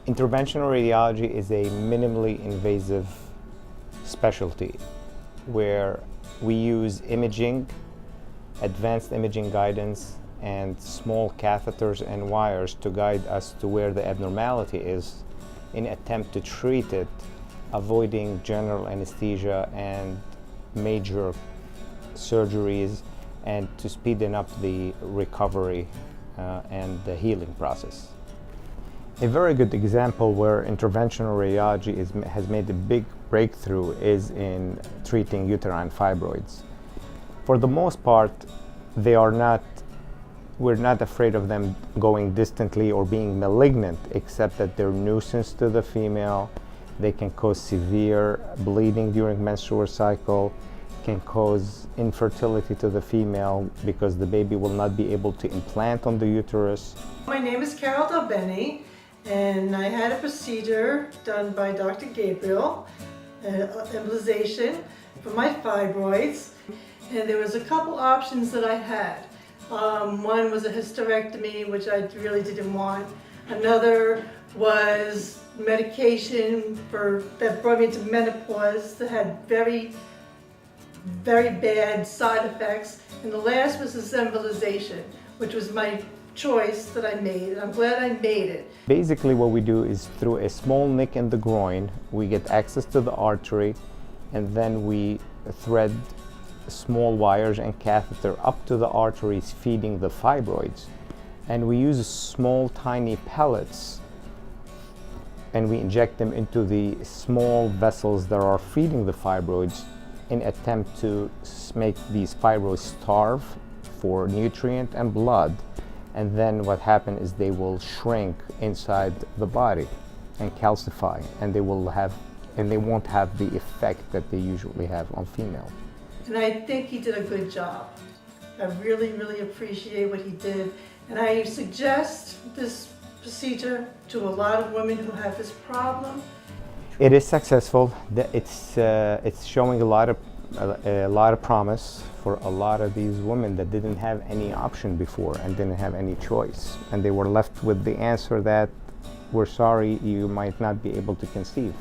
Interventional radiology is a minimally invasive specialty where we use imaging, advanced imaging guidance, and small catheters and wires to guide us to where the abnormality is in attempt to treat it, avoiding general anesthesia and major surgeries, and to speeding up the recovery and the healing process. A very good example where interventional radiology has made a big breakthrough is in treating uterine fibroids. For the most part, we're not afraid of them going distantly or being malignant, except that they're nuisance to the female. They can cause severe bleeding during menstrual cycle, can cause infertility to the female because the baby will not be able to implant on the uterus. My name is Carol Delbeni, and I had a procedure done by Dr. Gebrael, embolization for my fibroids, and there was a couple options that I had. One was a hysterectomy, which I really didn't want. Another was medication that brought me to menopause that had very, very bad side effects. And the last was this embolization, which was my choice that I made. I'm glad I made it. Basically what we do is through a small nick in the groin, we get access to the artery, and then we thread small wires and catheter up to the arteries feeding the fibroids. And we use small tiny pellets and we inject them into the small vessels that are feeding the fibroids in attempt to make these fibroids starve for nutrient and blood. And then what happens is they will shrink inside the body and calcify, and they won't have the effect that they usually have on females. And I think he did a good job. I really, really appreciate what he did. And I suggest this procedure to a lot of women who have this problem. It is successful. It's showing a lot of promise for a lot of these women that didn't have any option before and didn't have any choice. And they were left with the answer that, we're sorry, you might not be able to conceive.